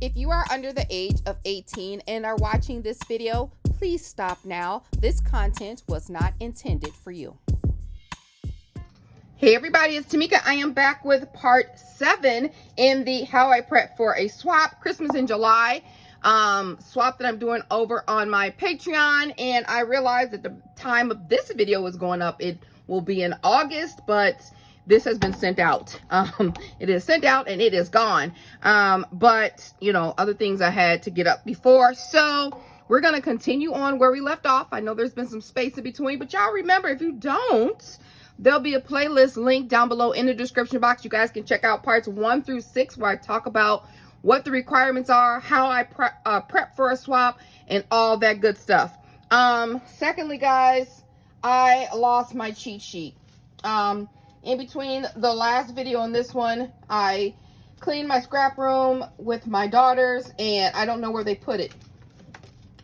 If you are under the age of 18 and are watching this video, please stop now. This content was not intended for you. Hey everybody, it's TMIKA. I am back with part 7 in the How I Prep for a Swap Christmas in July swap that I'm doing over on my Patreon. And I realized at the time of this video was going up, it will be in August, but this has been sent out. It is sent out and it is gone. But you know, other things I had to get up before. So we're going to continue on where we left off. I know there's been some space in between, but y'all remember, if you don't, there'll be a playlist link down below in the description box. You guys can check out parts 1 through 6 where I talk about what the requirements are, how I prep for a swap, and all that good stuff. Secondly, guys, I lost my cheat sheet. In between the last video and this one, I cleaned my scrap room with my daughters, and I don't know where they put it.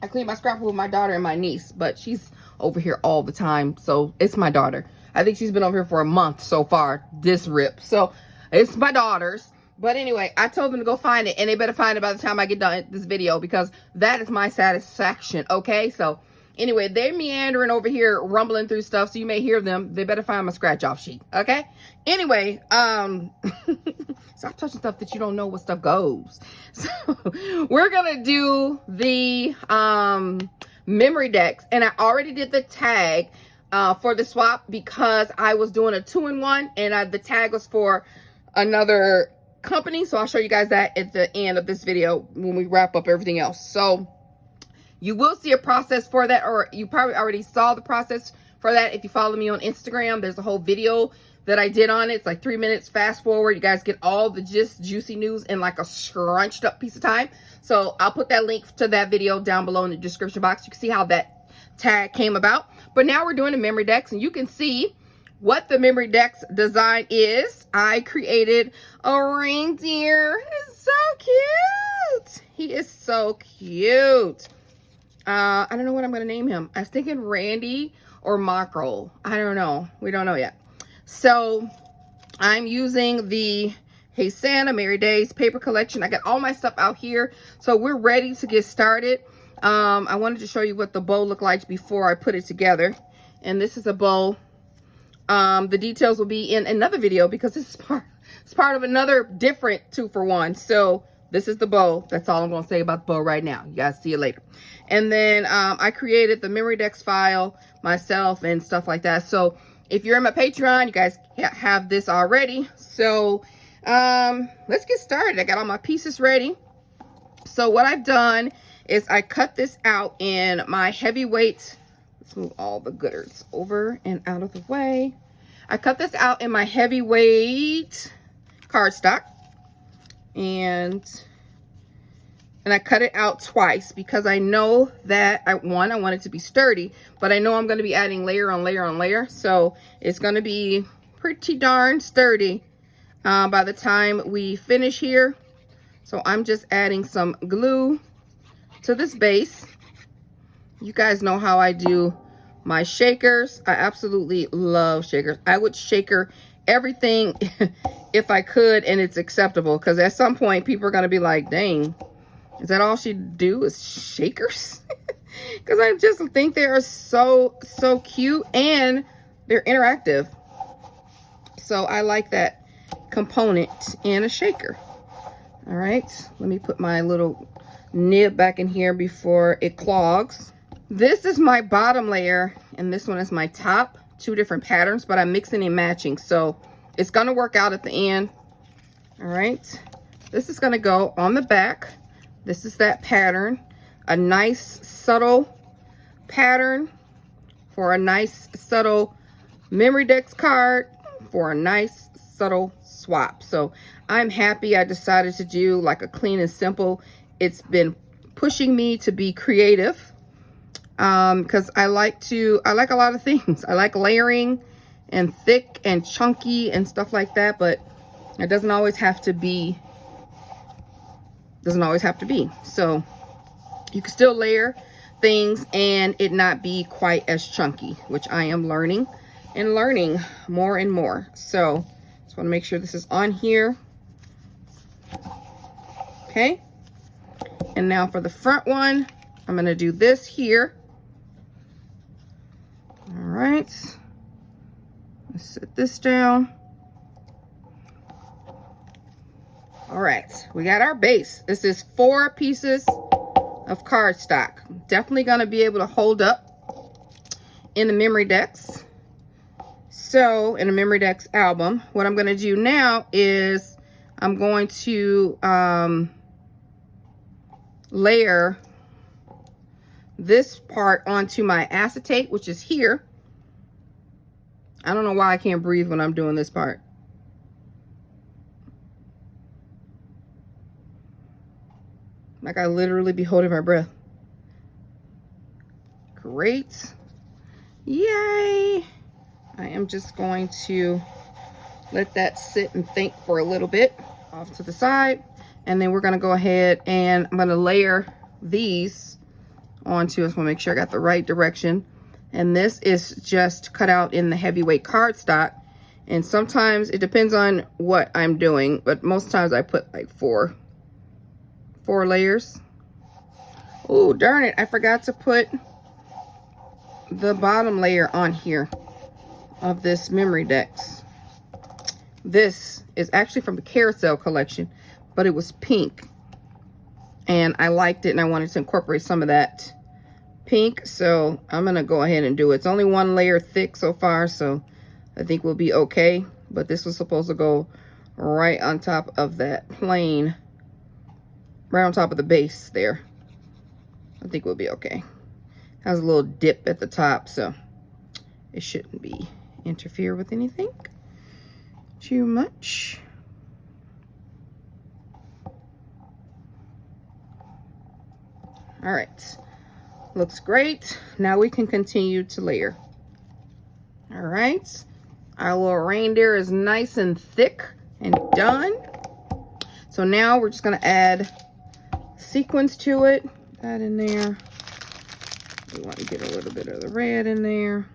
I cleaned my scrap room with my daughter and my niece, but she's over here all the time, so it's my daughter. I think she's been over here for a month so far, this rip. So it's my daughter's. But anyway, I told them to go find it, and they better find it by the time I get done this video, because that is my satisfaction, okay? So anyway, they're meandering over here, rumbling through stuff, so you may hear them. They better find my scratch-off sheet, okay? Anyway, stop touching stuff that you don't know what stuff goes. So we're gonna do the memory decks, and I already did the tag for the swap because I was doing a 2-in-1, and the tag was for another company. So I'll show you guys that at the end of this video when we wrap up everything else. So you will see a process for that, or you probably already saw the process for that if you follow me on Instagram. There's a whole video that I did on it. It's like 3 minutes fast forward. You guys get all the gist, juicy news in like a scrunched up piece of time. So I'll put that link to that video down below in the description box. You can see how that tag came about. But now we're doing the memory decks, and you can see what the memory decks design is. I created a reindeer. It's so cute. He is so cute. I don't know what I'm going to name him. I was thinking Randy or Mackerel. I don't know. We don't know yet. So I'm using the Hey Santa Merry Days paper collection. I got all my stuff out here. So we're ready to get started. I wanted to show you what the bow looked like before I put it together. And this is a bow. The details will be in another video because it's part of another different 2-for-1. So this is the bow. That's all I'm going to say about the bow right now. You guys see it later. And then I created the memory decks file myself and stuff like that. So if you're in my Patreon, you guys have this already. So let's get started. I got all my pieces ready. So what I've done is I cut this out in my heavyweight. Let's move all the gooders over and out of the way. I cut this out in my heavyweight cardstock, and I cut it out twice because I know that I want it to be sturdy, but I know I'm going to be adding layer on layer on layer, so it's going to be pretty darn sturdy by the time we finish here. So I'm just adding some glue to this base. You guys know how I do my shakers. I absolutely love shakers. I would shaker everything if I could and it's acceptable, because at some point people are going to be like, dang, is that all she do is shakers? Because I just think they are so cute and they're interactive. So I like that component in a shaker. All right, let me put my little nib back in here before it clogs. This is my bottom layer, and this one is my top. 2 different patterns, but I'm mixing and matching, so it's going to work out at the end. All right, this is going to go on the back. This is that pattern, a nice subtle pattern for a nice subtle memory decks card for a nice subtle swap. So I'm happy I decided to do like a clean and simple. It's been pushing me to be creative because I like a lot of things. I like layering and thick and chunky and stuff like that, but it doesn't always have to be. So you can still layer things and it not be quite as chunky, which I am learning more and more. So just want to make sure this is on here. Okay, And now for the front one, I'm gonna do this here. All right, let's set this down. All right, we got our base. This is 4 pieces of cardstock. Definitely gonna be able to hold up in the memory decks. So in a memory decks album, what I'm gonna do now is I'm going to layer this part onto my acetate, which is here. I don't know why I can't breathe when I'm doing this part. Like I literally be holding my breath. Great. Yay. I am just going to let that sit and think for a little bit off to the side. And then we're gonna go ahead and I'm gonna layer these onto, I just wanna make sure I got the right direction. And this is just cut out in the heavyweight cardstock. And sometimes it depends on what I'm doing, but most times I put like four layers. Oh, darn it, I forgot to put the bottom layer on here of this memory decks. This is actually from the Carousel collection, but it was pink. And I liked it and I wanted to incorporate some of that pink. So I'm gonna go ahead and do it. It's only 1 layer thick so far, so I think we'll be okay. But this was supposed to go right on top of that plain, right on top of the base there. I think we'll be okay. Has a little dip at the top, so it shouldn't be interfere with anything too much. All right, looks great. Now we can continue to layer. All right, our little reindeer is nice and thick and done. So now we're just gonna add sequins to it. That in there. We want to get a little bit of the red in there.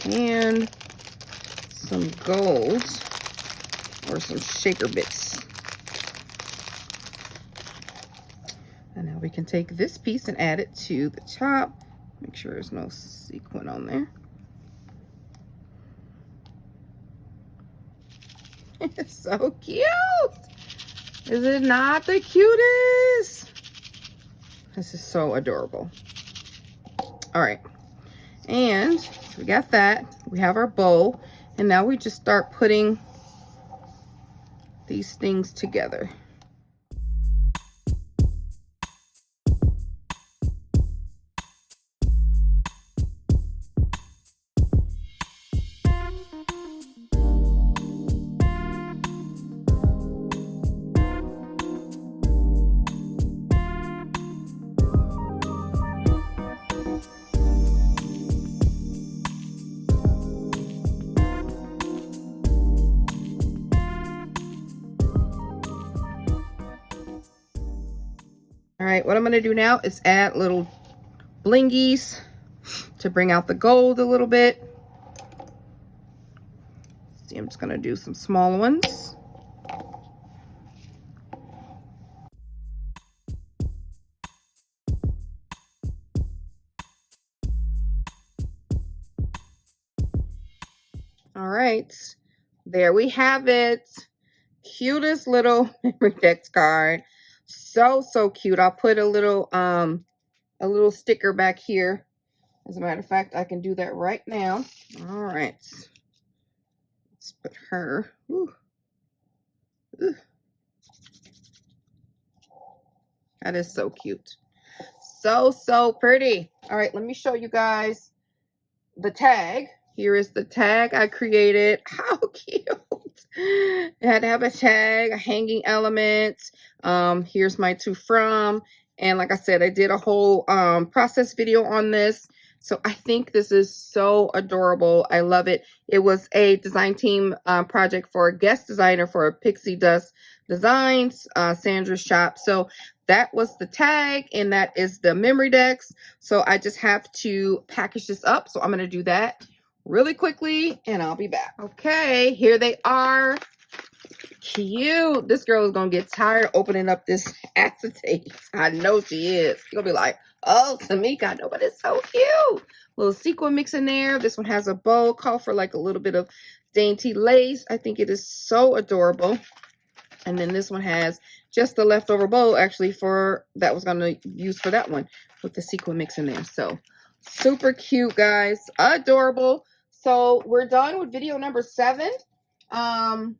And some gold or some shaker bits. And now we can take this piece and add it to the top. Make sure there's no sequin on there. It's so cute. Is it not the cutest? This is so adorable. All right. And so we got that. We have our bow. And now we just start putting these things together. All right, what I'm gonna do now is add little blingies to bring out the gold a little bit. See, I'm just gonna do some small ones. All right, there we have it. Cutest little memory decks card. So cute. I'll put a little sticker back here. As a matter of fact, I can do that right now. All right, let's put her. Ooh. Ooh. That is so cute. So pretty. All right, let me show you guys the tag. Here is the tag I created. How cute. It had to have a tag, a hanging element. Here's my to from. And like I said, I did a whole process video on this. So I think this is so adorable. I love it. It was a design team project for a guest designer for Pixie Dust Designs, Sandra's shop. So that was the tag and that is the memory decks. So I just have to package this up. So I'm going to do that really quickly and I'll be back. Okay, here they are. cute. This girl is going to get tired opening up this acetate. I know she is. She's going to be like, oh, Tamika, I know, but it's so cute. Little sequin mix in there. This one has a bow. Call for like a little bit of dainty lace. I think it is so adorable. And then this one has just the leftover bow, actually, for that was going to use for that one with the sequin mix in there. So super cute, guys. Adorable. So we're done with video number 7. And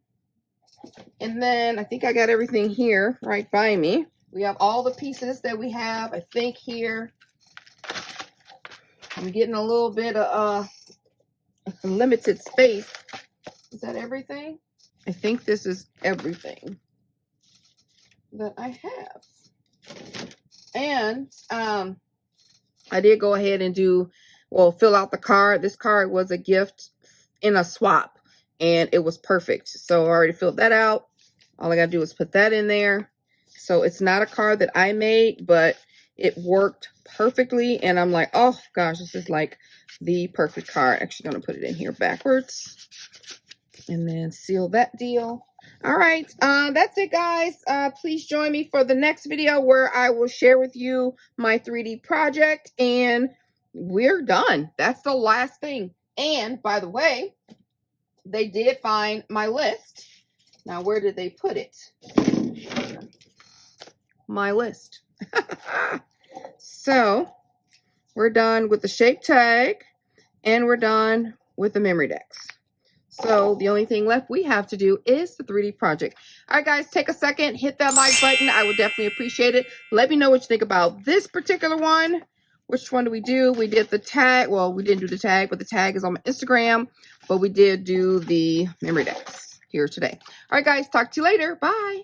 then I think I got everything here right by me. We have all the pieces that we have, I think, here. I'm getting a little bit of limited space. Is that everything? I think this is everything that I have. And I did go ahead and fill out the card. This card was a gift in a swap, and it was perfect. So I already filled that out. All I got to do is put that in there. So it's not a card that I made, but it worked perfectly. And I'm like, oh, gosh, this is like the perfect card. Actually going to put it in here backwards. And then seal that deal. All right, that's it, guys. Please join me for the next video where I will share with you my 3D project, and we're done. That's the last thing. And by the way, they did find my list. Now, where did they put it? My list. So we're done with the shape tag, and we're done with the memory decks. So the only thing left we have to do is the 3D project. All right, guys, take a second, hit that like button. I would definitely appreciate it. Let me know what you think about this particular one. Which one do? We did the tag. Well, we didn't do the tag, but the tag is on my Instagram. But we did do the memory decks here today. All right, guys, talk to you later. Bye.